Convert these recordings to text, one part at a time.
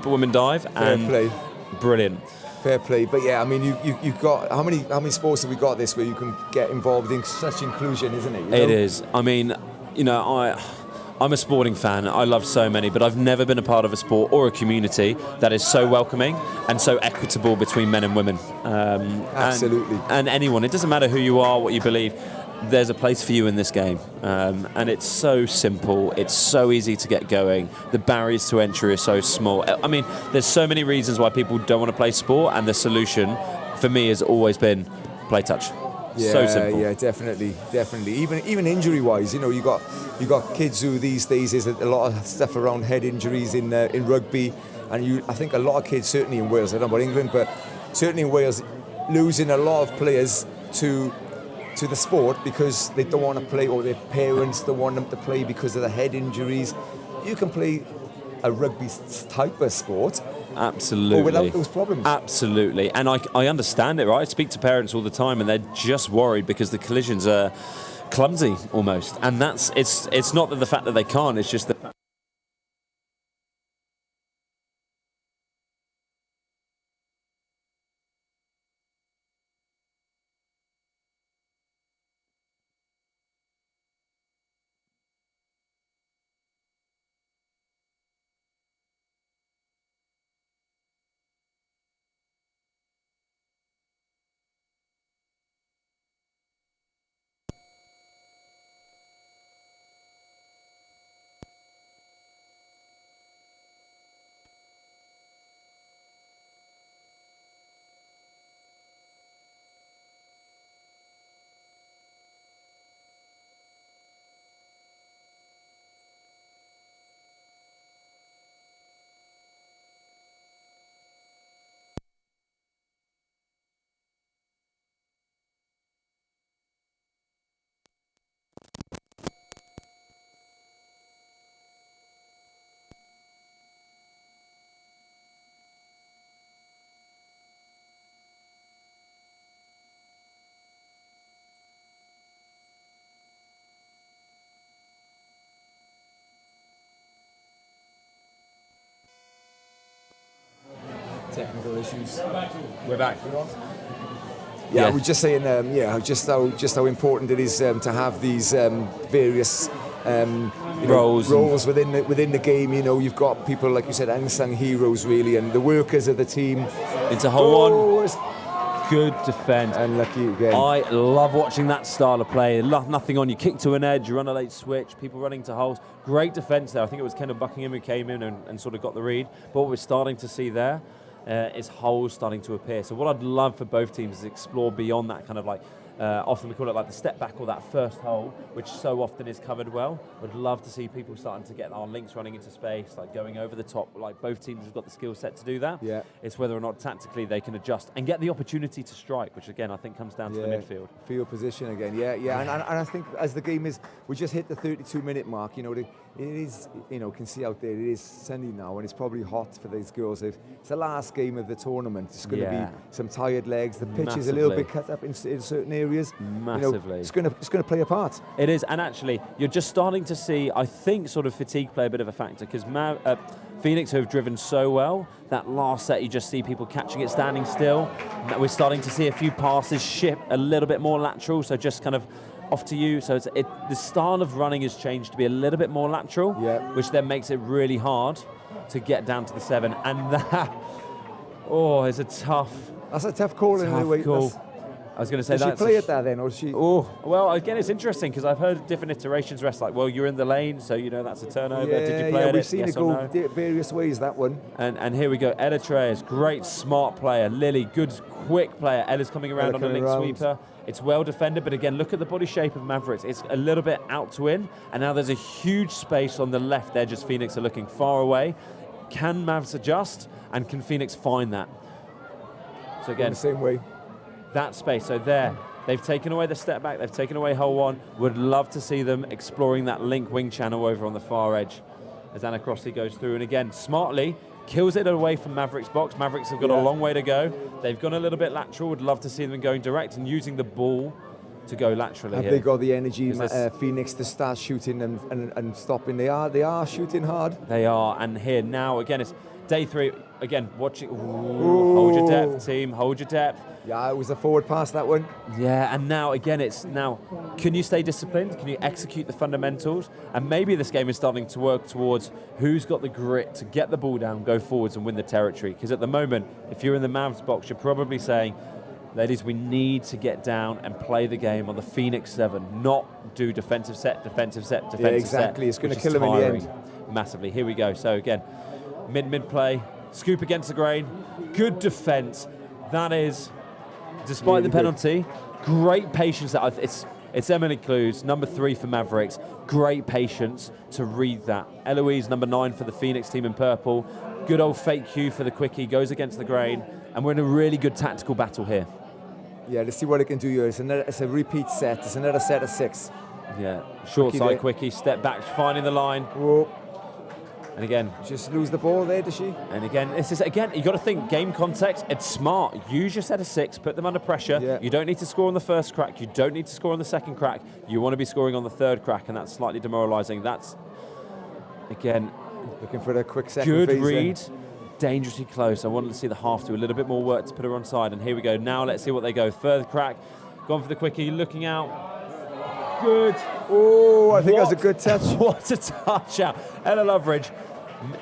Super Women Dive. Fair play. Brilliant. Fair play. But yeah, I mean, you've got, how many sports have we got this where you can get involved in such inclusion, isn't it? It is. I mean, I'm a sporting fan. I love so many, but I've never been a part of a sport or a community that is so welcoming and so equitable between men and women. Absolutely. And anyone. It doesn't matter who you are, what you believe. There's a place for you in this game. And it's so simple. It's so easy to get going. The barriers to entry are so small. I mean, there's so many reasons why people don't want to play sport, and the solution for me has always been play touch. Yeah, so simple. Yeah, definitely. Even injury-wise, you got kids who these days is a lot of stuff around head injuries in rugby, and I think a lot of kids, certainly in Wales, I don't know about England, but certainly in Wales, losing a lot of players to the sport because they don't want to play, or their parents don't want them to play because of the head injuries. You can play a rugby type of sport. Absolutely. Or without those problems. Absolutely. And I understand it, right? I speak to parents all the time and they're just worried because the collisions are clumsy almost. And it's not that the fact that they can't, it's just the fact. Technical issues. We're back. Yeah, we're just saying, just how important it is to have these various roles within the game. You've got people, like you said, unsung heroes, really, and the workers of the team. It's a whole one. Good defence. Unlucky again. I love watching that style of play. Nothing on. You kick to an edge, you run a late switch, people running to holes. Great defence there. I think it was Kendall Buckingham who came in and sort of got the read. But what we're starting to see there is holes starting to appear. So what I'd love for both teams is explore beyond that kind of like, often we call it like the step back or that first hole, which so often is covered well. Would love to see people starting to get our links running into space, like going over the top. Like both teams have got the skill set to do that. Yeah. It's whether or not tactically they can adjust and get the opportunity to strike, which again I think comes down to the midfield. Field position again, yeah. And I think as the game is, we just hit the 32-minute mark. It is, can see out there, it is sunny now and it's probably hot for these girls. It's the last game of the tournament. It's going to be some tired legs. The pitch is a little bit cut up in certain areas. Massively. It's going to play a part. It is, and actually, you're just starting to see, I think, sort of fatigue play a bit of a factor because Phoenix, who have driven so well, that last set you just see people catching it standing still. We're starting to see a few passes ship a little bit more lateral, so just kind of off to you. So the style of running has changed to be a little bit more lateral, which then makes it really hard to get down to the 7. And that, is a tough. That's a tough call in a way. I was going to say that. Did she play it there then, or she? Oh, well, again, it's interesting because I've heard different iterations. Rest like, well, you're in the lane, so that's a turnover. Did you play it? We've seen it go various ways. That one. And here we go. Ella Treyes, great, smart player. Lily, good, quick player. Ella's coming around on the link sweeper. It's well defended, but again, look at the body shape of Mavericks. It's a little bit out to in, and now there's a huge space on the left edge as Phoenix are looking far away. Can Mavs adjust, and can Phoenix find that? So again, in the same way. That space, so there, they've taken away the step back, they've taken away hole 1. Would love to see them exploring that link wing channel over on the far edge as Anna Crossley goes through, and again, smartly, kills it away from Mavericks' box. Mavericks have got a long way to go. They've gone a little bit lateral. Would love to see them going direct and using the ball to go laterally. Have they got the energy, Phoenix, to start shooting and stopping? They are shooting hard. They are, and here now, again, Day 3, again, watching. Hold your depth, team. Hold your depth. Yeah, it was a forward pass, that one. Yeah, and now, again, can you stay disciplined? Can you execute the fundamentals? And maybe this game is starting to work towards who's got the grit to get the ball down, go forwards and win the territory. Because at the moment, if you're in the Mavs box, you're probably saying, ladies, we need to get down and play the game on the Phoenix 7, not do defensive set. Yeah, exactly. It's going to kill them in the end. Massively. Here we go. So again, mid play, scoop against the grain, good defense. That is, despite really the penalty, great patience. It's Emily Clues, number 3 for Mavericks. Great patience to read that. Eloise, number 9 for the Phoenix team in purple. Good old fake cue for the quickie, goes against the grain, and we're in a really good tactical battle here. Yeah, let's see what it can do here. It's a repeat set. It's another set of 6. Yeah, short side quickie, step back, finding the line. Whoa. And again, just lose the ball there, does she? And again, you got to think game context. It's smart. Use your set of 6, put them under pressure. Yeah. You don't need to score on the first crack. You don't need to score on the second crack. You want to be scoring on the third crack, and that's slightly demoralising. That's, again, looking for a quick second good phase read. Then. Dangerously close. I wanted to see the half do a little bit more work to put her on side. And here we go. Now let's see what they go. Third crack. Gone for the quickie. Looking out. Good. Oh, I think that was a good touch. What a touch out. Ella Loveridge.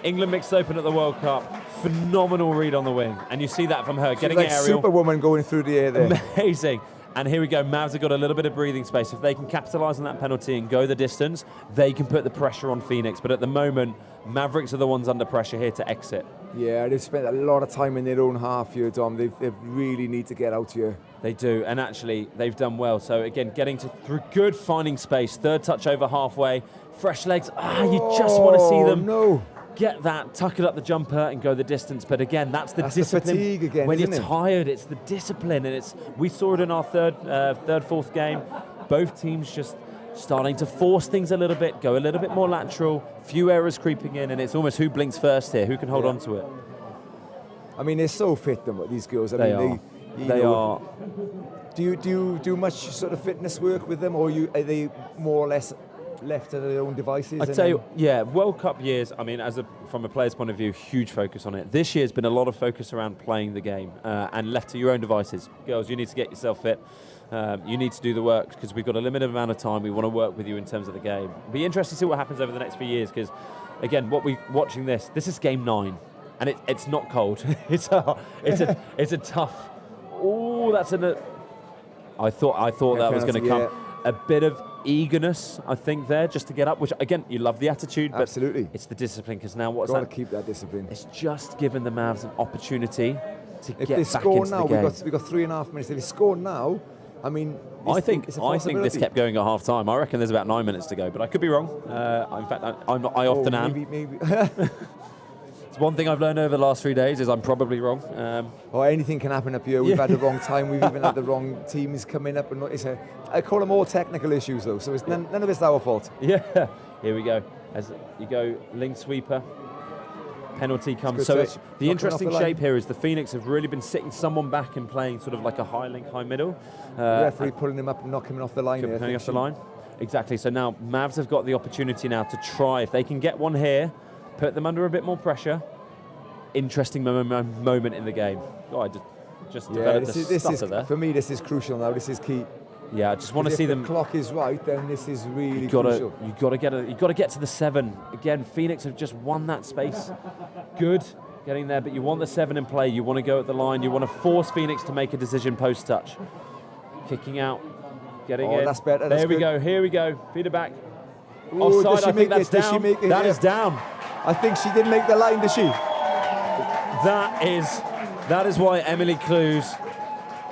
England mixed open at the World Cup. Phenomenal read on the wing. And you see that from her. Getting like aerial. Superwoman going through the air there. Amazing. And here we go. Mavs have got a little bit of breathing space. If they can capitalise on that penalty and go the distance, they can put the pressure on Phoenix. But at the moment, Mavericks are the ones under pressure here to exit. Yeah, they've spent a lot of time in their own half here, Dom. They really need to get out here. They do, and actually, they've done well. So again, getting through good finding space. Third touch over halfway. Fresh legs. You just want to see them get that, tuck it up the jumper and go the distance. But again, that's the discipline. The fatigue again, when isn't you're tired, it's the discipline. And we saw it in our fourth game. Both teams just starting to force things a little bit, go a little bit more lateral, few errors creeping in, and it's almost who blinks first here, who can hold on to it. I mean, they're so fit, them, these girls. They are. Do you do much sort of fitness work with them, or are they more or less left to their own devices? I'd tell you, World Cup years, I mean, from a player's point of view, huge focus on it. This year's been a lot of focus around playing the game and left to your own devices. Girls, you need to get yourself fit. You need to do the work because we've got a limited amount of time. We want to work with you in terms of the game. It'll be interesting to see what happens over the next few years because, again, watching this is game 9, and it's not cold. it's a tough. Oh, that's I thought that was going to come. A bit of eagerness, I think, there just to get up. Which again, you love the attitude, but absolutely, it's the discipline because now what's got that? To keep that discipline. It's just given the Mavs an opportunity to if get they back score into now, the game. we've got 3.5 minutes. If they score now, I mean, I think this kept going at half time. I reckon there's about 9 minutes to go, but I could be wrong. In fact, I often am. Maybe. It's one thing I've learned over the last 3 days is I'm probably wrong. Anything can happen up here. We've had the wrong time. We've even had the wrong teams coming up, and I call them all technical issues though. So it's none of it's our fault. Yeah. Here we go. As you go, link sweeper. Penalty comes. So the interesting shape here is the Phoenix have really been sitting someone back and playing sort of like a high link, high middle. Referee pulling him up and not coming off the line. Coming off the line. Exactly. So now Mavs have got the opportunity now to try if they can get one here, put them under a bit more pressure. Interesting moment in the game. Oh, I just developed a stutter there. For me, this is crucial now. This is key. Yeah, I just want to see them. If the clock is right, then this is really crucial. You got to get to the 7 again. Phoenix have just won that space. Good getting there, but you want the 7 in play. You want to go at the line. You want to force Phoenix to make a decision post touch. Kicking out, getting in. That's better. There we go. Here we go. Feed it back. Ooh, offside. I think that's down. That is down. I think she didn't make the line, did she? That is why Emily Clues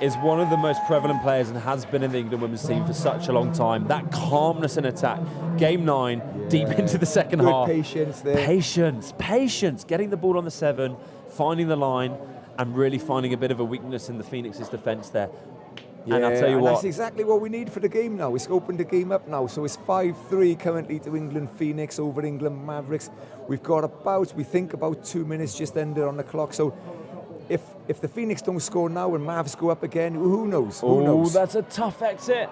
is one of the most prevalent players and has been in the England women's team for such a long time. That calmness in attack. Game 9, deep into the second half. Patience there. Patience. Getting the ball on the 7, finding the line, and really finding a bit of a weakness in the Phoenix's defence there. Yeah, and I'll tell you what. That's exactly what we need for the game now. It's opened the game up now. So it's 5-3 currently to England Phoenix over England Mavericks. We've got about 2 minutes just ended on the clock. So if the Phoenix don't score now and Mavs go up again, who knows? Who knows? That's a tough exit.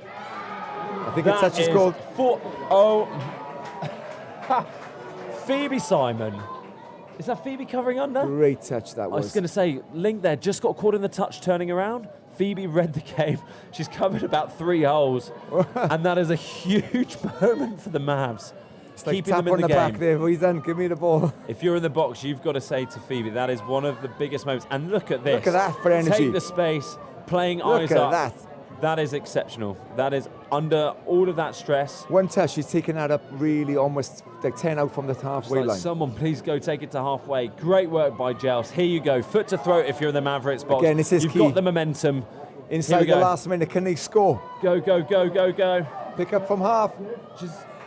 I think a touch is called. Phoebe Simon Is that Phoebe covering under? Great touch that I was going to say, Link there, just got caught in the touch turning around. Phoebe read the game. She's covered about 3 holes. And that is a huge moment for the Mavs. It's like keeping tap them in on the the game. back there. Well done. Give me the ball. If you're in the box, you've got to say to Phoebe, that is one of the biggest moments. And look at this. Look at that for energy. Take the space, playing eyes Look up. at that. That is exceptional. That is under all of that stress. One touch, she's taken that up really almost like 10 out from the halfway line. Someone please go take it to halfway. Great work by Giles. Here you go. Foot to throat if you're in the Mavericks box. Again, this is You've key. got the momentum. Inside the last minute, can they score? Go, go, go, go, go. Pick up from half.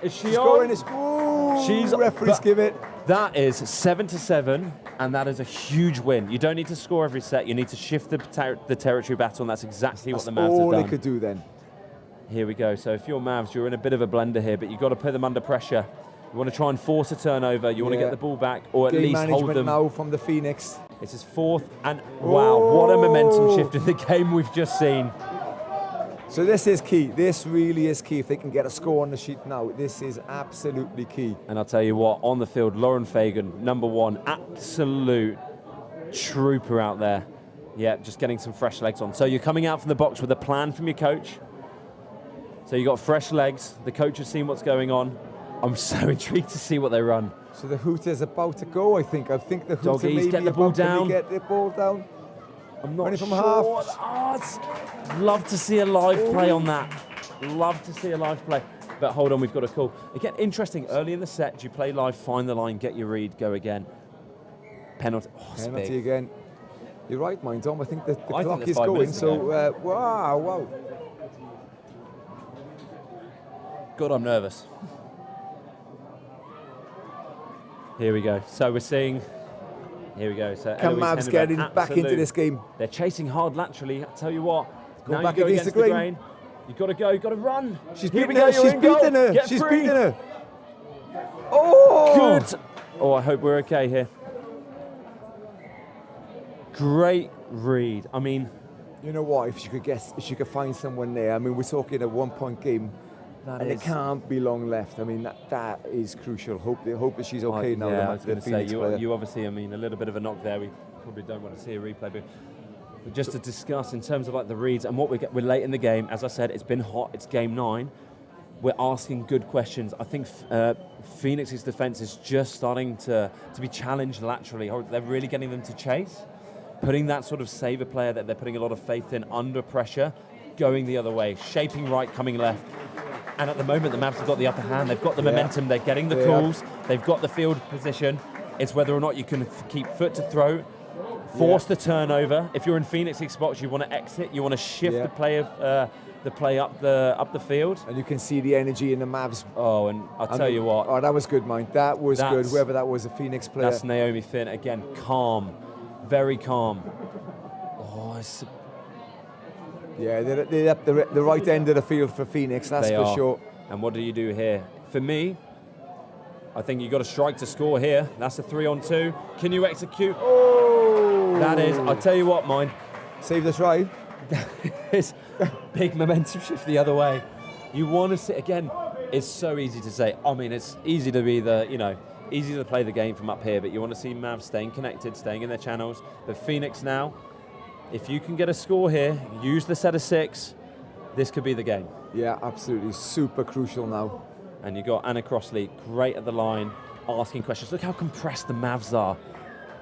Is she She's on? Ooh, She's referees give it. That is 7-7, and that is a huge win. You don't need to score every set. You need to shift the territory battle, and that's exactly what the Mavs have done. All they could do then. Here we go. So if you're Mavs, you're in a bit of a blender here, but you've got to put them under pressure. You want to try and force a turnover. You want to get the ball back, or at least hold them. Now from the Phoenix. This is fourth, and wow, what a momentum shift in the game we've just seen. So this is key. This really is key. If they can get a score on the sheet now, this is absolutely key. And I'll tell you what, on the field, Lauren Fagan, number one, absolute trooper out there. Yeah, just getting some fresh legs on. So you're coming out from the box with a plan from your coach. So you got fresh legs. The coach has seen what's going on. I'm so intrigued to see what they run. So the Hooter's about to go, I think. I think the Hooter Doggies may get be the ball about to down. get the ball down. I'm not Running from sure. half. Oh, love to see a live play on that. Love to see a live play. But hold on, we've got a call. Again, interesting. Early in the set, do you play live, find the line, get your read, go again? Penalty. Oh, it's Penalty big. again. You're right, mind, Dom. I think the think clock there's is 5 going. minutes to So, wow. God, I'm nervous. Here we go. So we're seeing. Here we go. So Can Eloise Mavs get Henneberg, back into this game? They're chasing hard laterally. I tell you what. Go now back you go against the grain. You've got to go. You've got to run. She's Here we beaten go. her. She's beaten her. Get She's free. beaten her. Oh! Good. Oh, I hope we're okay here. Great read. I mean, You know what? If she could find someone there. I mean, we're talking a 1-point game, and it can't be long left. I mean, that is crucial. Hope that she's okay now. Yeah, I was the going to say, Phoenix player. you obviously, I mean, a little bit of a knock there. We probably don't want to see a replay, but just to discuss in terms of like the reads and what we're late in the game. As I said, it's been hot. It's game 9. We're asking good questions. I think Phoenix's defense is just starting to be challenged laterally. They're really getting them to chase, putting that sort of saver player that they're putting a lot of faith in under pressure, going the other way, shaping right, coming left. And at the moment, the Mavs have got the upper hand. They've got the momentum. They're getting the calls. They've got the field position. It's whether or not you can keep foot to throat, force the turnover. If you're in Phoenix's spots, you want to exit. You want to shift the play up the field. And you can see the energy in the Mavs. Oh, and I'll tell you what. Oh, that was good, mind. That was good. Whoever that was, a Phoenix player. That's Naomi Finn again. Calm, very calm. Oh, it's. Yeah, they're up the right end of the field for Phoenix, that's for sure. And what do you do here? For me, I think you've got to strike to score here. That's a 3-on-2. Can you execute? Oh! That is, I'll tell you what, mine. Save the try. It's big momentum shift the other way. You want to see, again, it's so easy to say. I mean, it's easy to be easy to play the game from up here, but you want to see Mavs staying connected, staying in their channels. But Phoenix now, if you can get a score here, use the set of 6, this could be the game. Yeah, absolutely. Super crucial now. And you got Anna Crossley, great at the line, asking questions. Look how compressed the Mavs are.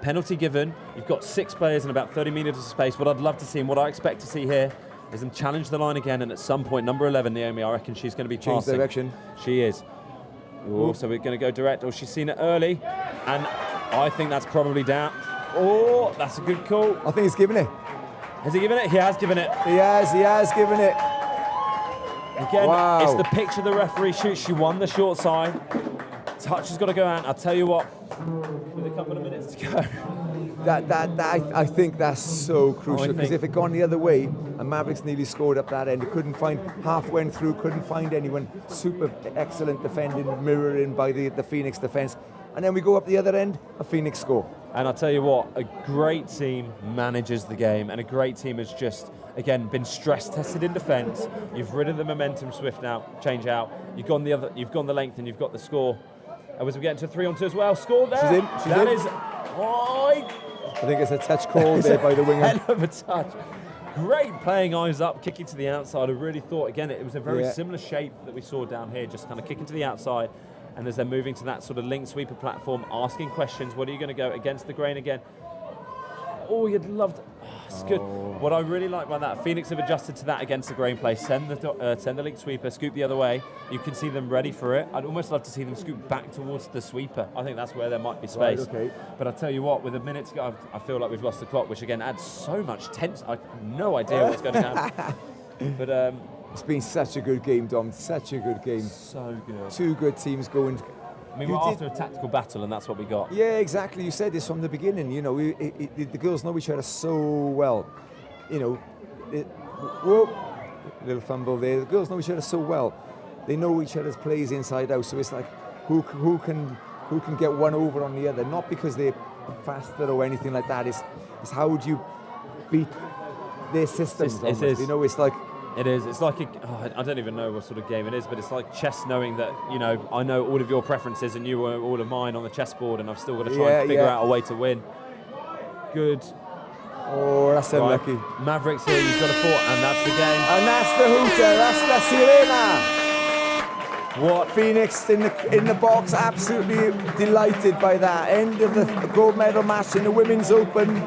Penalty given. You've got 6 players in about 30 meters of space. What I'd love to see and what I expect to see here is them challenge the line again. And at some point, number 11, Naomi, I reckon she's going to be Change passing. direction. She is. Ooh, so we're going to go direct. Oh, she's seen it early. And I think that's probably down. Oh, that's a good call. I think he's given it. Has he given it? He has given it. He has given it. Again, Wow. It's the picture the referee shoots. She won the short side. Touch has got to go out. I'll tell you what, with a couple of minutes to go. I think that's so crucial, because think- if it gone the other way, and Mavericks nearly scored up that end, couldn't find, half went through, couldn't find anyone. Super excellent defending, mirroring by the Phoenix defense. And then we go up the other end, a Phoenix score. And I'll tell you what, a great team manages the game, and a great team has just, again, been stress tested in defence. You've ridden the momentum swift now, change out. You've gone the length, and you've got the score. As we get into 3-on-2 as well, score there. She's in. That is, I think it's a touch call there by the winger. Hell of a touch. Great playing eyes up, kicking to the outside. I really thought, again, it was a very similar shape that we saw down here, just kind of kicking to the outside. And as they're moving to that sort of link sweeper platform, asking questions, what are you going to go against the grain again? Oh, you'd love to. Oh, it's good. What I really like about that, Phoenix have adjusted to that against the grain play. Send the link sweeper, scoop the other way. You can see them ready for it. I'd almost love to see them scoop back towards the sweeper. I think that's where there might be space. Right, okay. But I tell you what, with a minute to go, I feel like we've lost the clock, which again adds so much tension. I have no idea what's going to happen. But it's been such a good game, Dom. Such a good game. So good. Two good teams going. I mean, we're after a tactical battle, and that's what we got. Yeah, exactly. You said this from the beginning. You know, the girls know each other so well. You know, whoa, little fumble there. The girls know each other so well. They know each other's plays inside out. So it's like, who can get one over on the other? Not because they're faster or anything like that. It's how would you beat their systems? You know, it's like. It is. It's like I don't even know what sort of game it is, but it's like chess, knowing that I know all of your preferences and you know all of mine on the chessboard, and I've still got to try and figure out a way to win. Good. Oh, that's unlucky. Mavericks here. You've got a fort, and that's the game. And that's the hooter. That's the sirena. What Phoenix in the box? Absolutely delighted by that. End of the gold medal match in the Women's Open.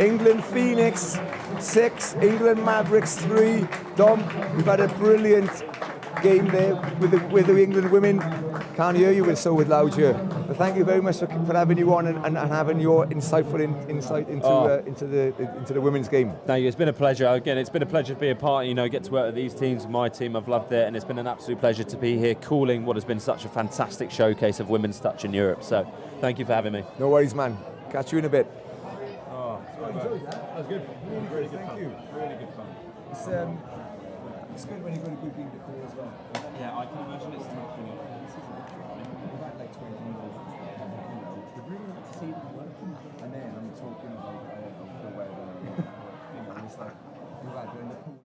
England Phoenix 6, England Mavericks 3. Dom, we've had a brilliant game there with the England women. Can't hear you, we're so loud here. But thank you very much for having you on and having your insightful insight into the women's game. Thank you. It's been a pleasure. Again, it's been a pleasure to be a part. Get to work with these teams. My team, I've loved it, and it's been an absolute pleasure to be here, calling what has been such a fantastic showcase of women's touch in Europe. So, thank you for having me. No worries, man. Catch you in a bit. I enjoyed that. That was good. Really good fun. Really good fun. It's good when you go to good game to play as well. Yeah, I can imagine it's tough for you. We've had like 20 minutes. We're really not to see them working. And then I'm talking about the weather. It's like, we've had in the pool.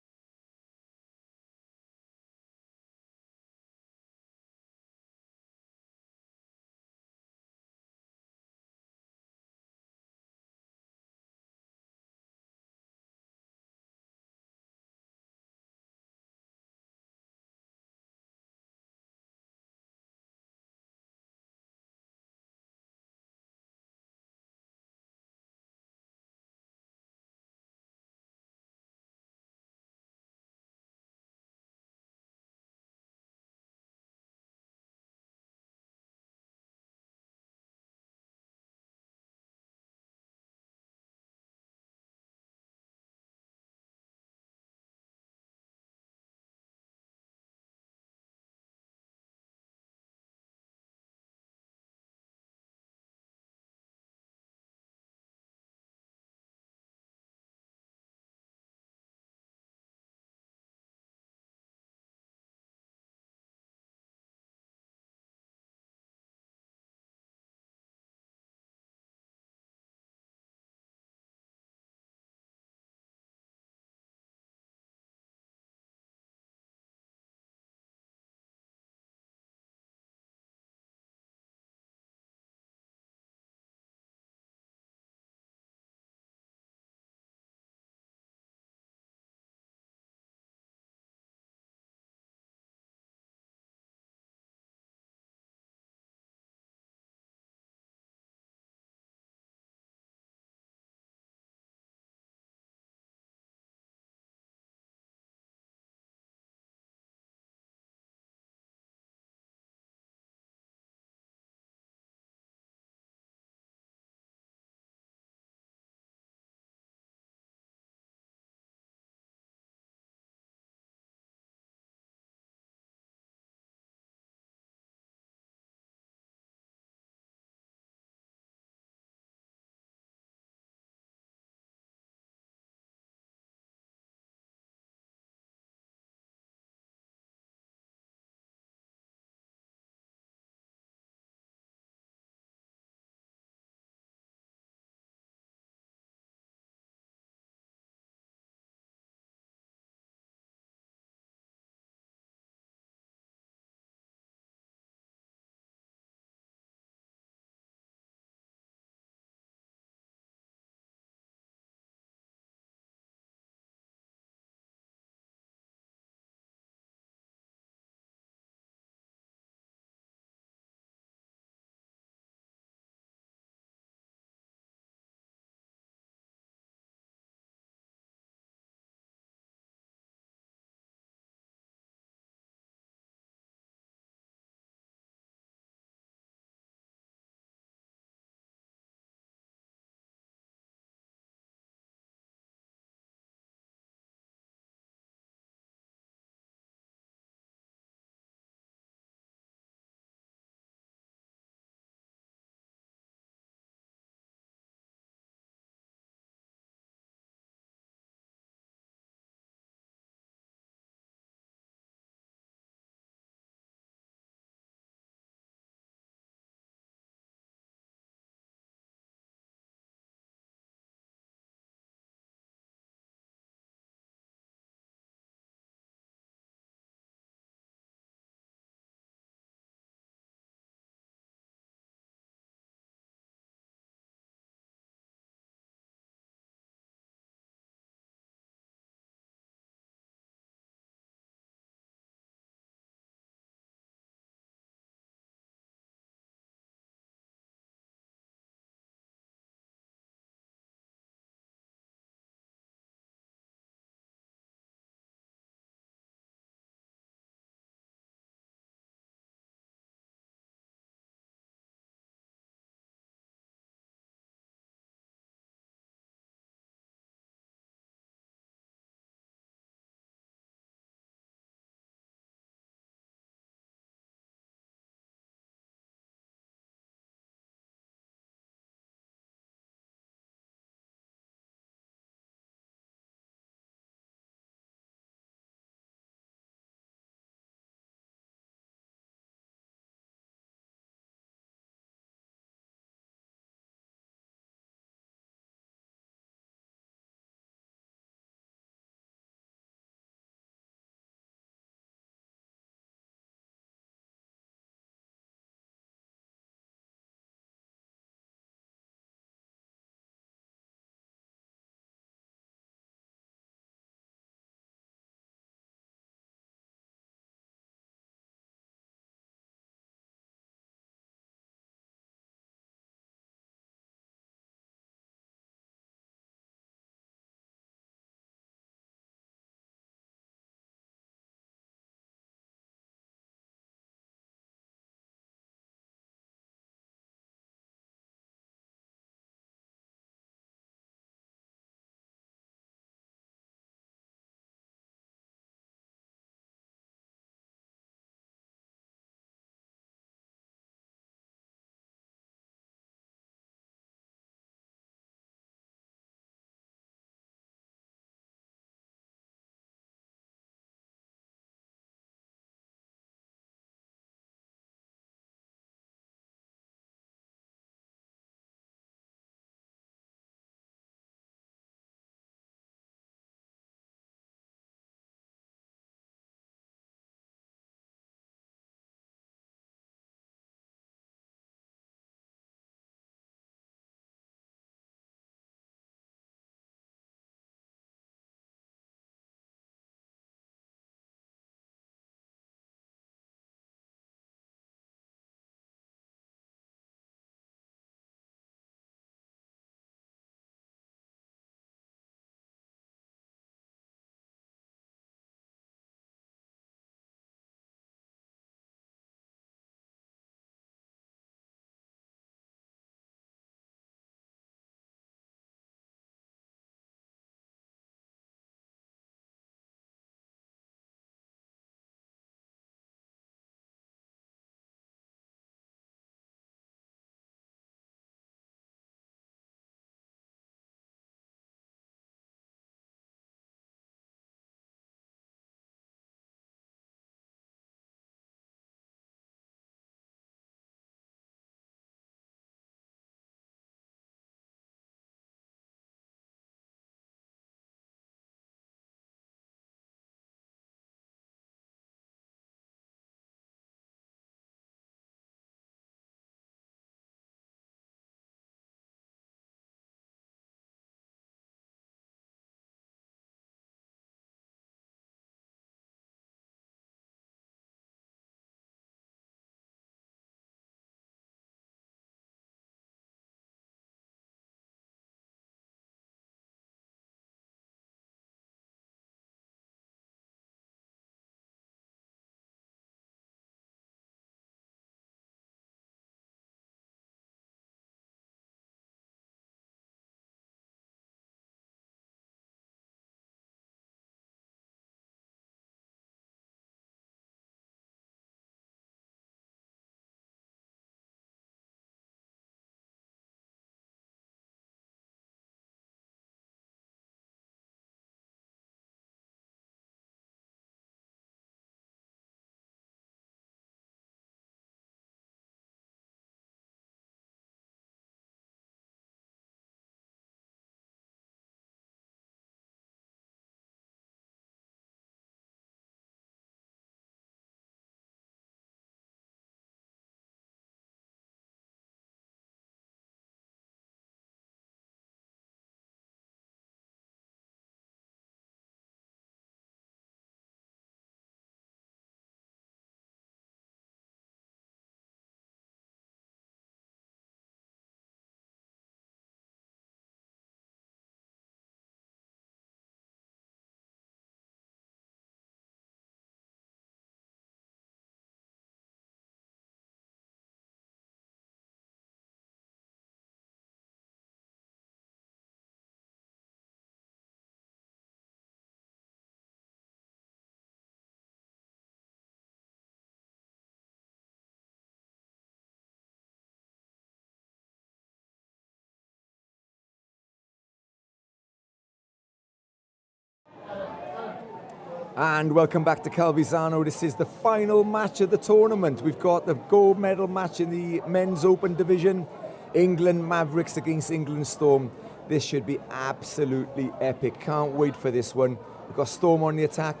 And welcome back to Calvisano. This is the final match of the tournament. We've got the gold medal match in the men's open division. England Mavericks against England Storm. This should be absolutely epic. Can't wait for this one. We've got Storm on the attack.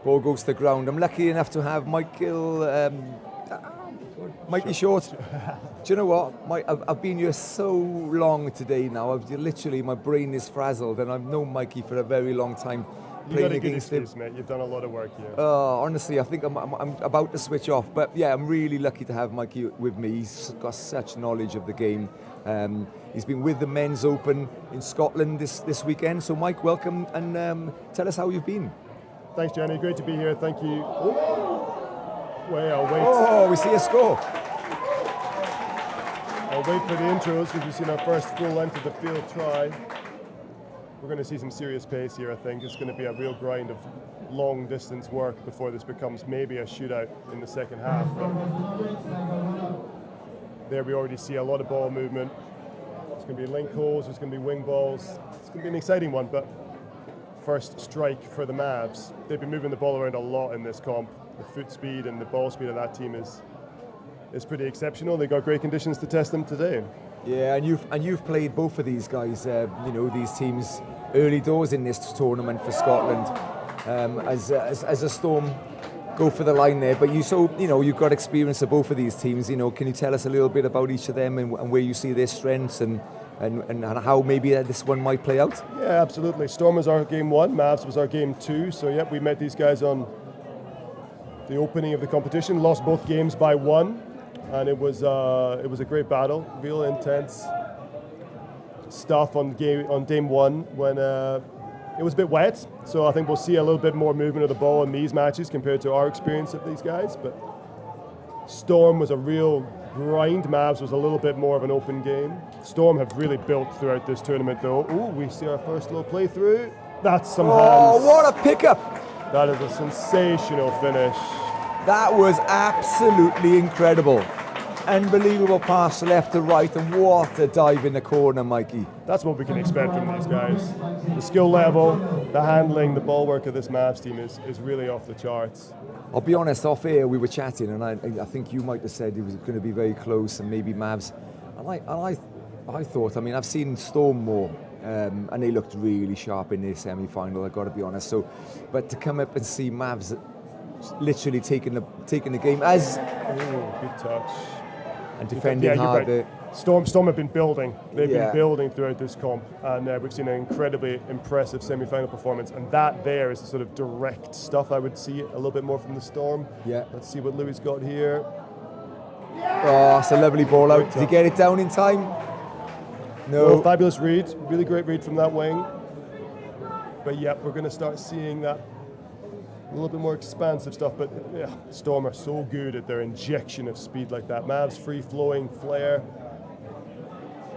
Ball goes to the ground. I'm lucky enough to have Mikey Short. Do you know what? I've been here so long today now. Literally, my brain is frazzled, and I've known Mikey for a very long time. You got a good excuse, mate. You've done a lot of work here. Honestly, I think I'm about to switch off. But yeah, I'm really lucky to have Mikey with me. He's got such knowledge of the game. He's been with the Men's Open in Scotland this weekend. So Mike, welcome, and tell us how you've been. Thanks, Jenny. Great to be here. Thank you. Wait, I'll wait. Oh, we see a score. I'll wait for the intros because we've seen our first full length of the field try. We're going to see some serious pace here, I think. It's going to be a real grind of long distance work before this becomes maybe a shootout in the second half. But there we already see a lot of ball movement. It's going to be link holes, there's going to be wing balls. It's going to be an exciting one, but first strike for the Mavs. They've been moving the ball around a lot in this comp. The foot speed and the ball speed of that team is pretty exceptional. They got great conditions to test them today. Yeah, and you've played both of these guys, these teams early doors in this tournament for Scotland. As a Storm go for the line there, but you've got experience of both of these teams. Can you tell us a little bit about each of them and where you see their strengths and how maybe this one might play out? Yeah, absolutely. Storm was our game 1, Mavs was our game 2. So yeah, we met these guys on the opening of the competition, lost both games by 1. And it was a great battle, real intense stuff on game 1 when it was a bit wet. So I think we'll see a little bit more movement of the ball in these matches compared to our experience of these guys. But Storm was a real grind. Mavs was a little bit more of an open game. Storm have really built throughout this tournament, though. Ooh, we see our first little playthrough. That's some hands. Oh, what a pickup! That is a sensational finish. That was absolutely incredible. Unbelievable pass left to right, and what a dive in the corner, Mikey. That's what we can expect from these guys. The skill level, the handling, the ball work of this Mavs team is really off the charts. I'll be honest, off air we were chatting, and I think you might have said it was going to be very close, and maybe Mavs. And I thought, I've seen Storm more, and they looked really sharp in their semi-final. I've got to be honest. So, but to come up and see Mavs literally taking the game as good touch. And defending hard. Right. Storm have been building. They've been building throughout this comp, and we've seen an incredibly impressive semi-final performance. And that there is the sort of direct stuff I would see a little bit more from the Storm. Yeah. Let's see what Louis got here. Oh, it's a lovely ball out. Did he get it down in time? No. Well, fabulous read. Really great read from that wing. But yeah, we're going to start seeing that a little bit more expansive stuff, but yeah, Storm are so good at their injection of speed like that. Mavs free-flowing flair.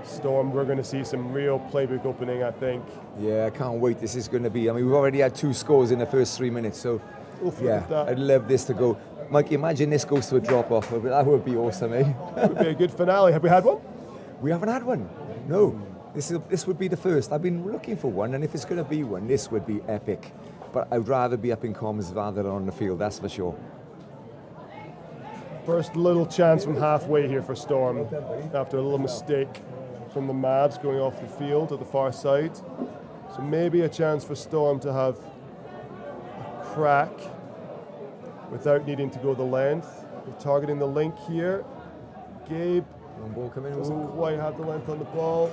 Storm, we're going to see some real playbook opening, I think. Yeah, I can't wait. This is going to be, we've already had 2 scores in the first 3 minutes, so yeah, I'd love this to go. Mikey, imagine this goes to a drop-off. That would be awesome, eh? It would be a good finale. Have we had one? We haven't had one. No. This would be the first. I've been looking for one, and if it's going to be one, this would be epic. But I'd rather be up in comms rather than on the field, that's for sure. First little chance from halfway here for Storm after a little mistake from the Mavs going off the field at the far side. So maybe a chance for Storm to have a crack without needing to go the length. We're targeting the link here. Gabe doesn't quite have the length on the ball.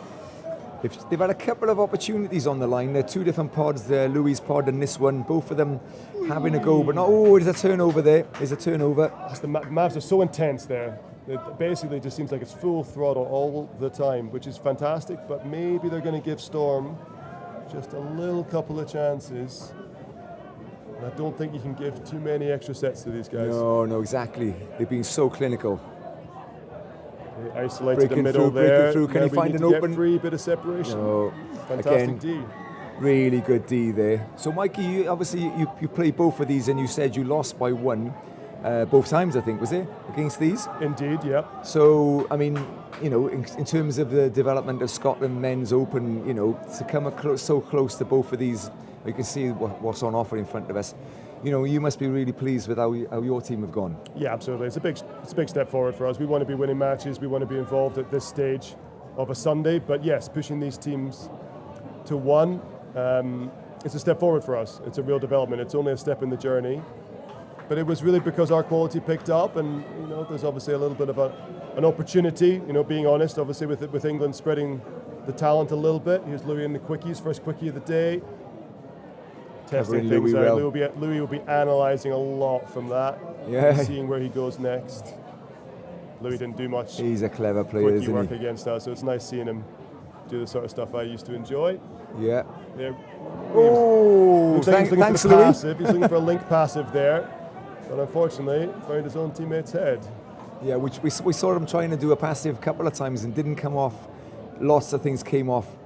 They've had a couple of opportunities on the line. They're 2 different pods, Louis' pod and this one. Both of them having a go, but there's a turnover there. There's a turnover. The Mavs are so intense there. It basically just seems like it's full throttle all the time, which is fantastic, but maybe they're going to give Storm just a little couple of chances. And I don't think you can give too many extra sets to these guys. No, exactly. They've been so clinical. They isolated the middle there. Breaking through. Can he find an open? Free bit of separation. No. Fantastic D. Really good D there. So Mikey, you played both of these and you said you lost by 1. Both times, I think, was it, against these? Indeed, yeah. So, in terms of the development of Scotland Men's Open, to come so close to both of these We can see what's on offer in front of us. You know, you must be really pleased with how your team have gone. Yeah, absolutely. It's a big step forward for us. We want to be winning matches. We want to be involved at this stage of a Sunday. But yes, pushing these teams to one, it's a step forward for us. It's a real development. It's only a step in the journey. But it was really because our quality picked up, and you know, there's obviously a little bit of an opportunity. You know, being honest, obviously with England spreading the talent a little bit. Here's Louis in the quickies, first quickie of the day. Testing things out. Louis will be analysing a lot from that. Yeah. Seeing where he goes next. Louis didn't do much. He's a clever player, quickie isn't work he? against us, so it's nice seeing him do the sort of stuff I used to enjoy. Yeah. There. Oh, Looks like he's looking thanks, for the Louis. passive. He's looking for a link passive there, but unfortunately found his own teammate's head. Yeah, which we saw him trying to do a passive a couple of times and didn't come off. Lots of things came off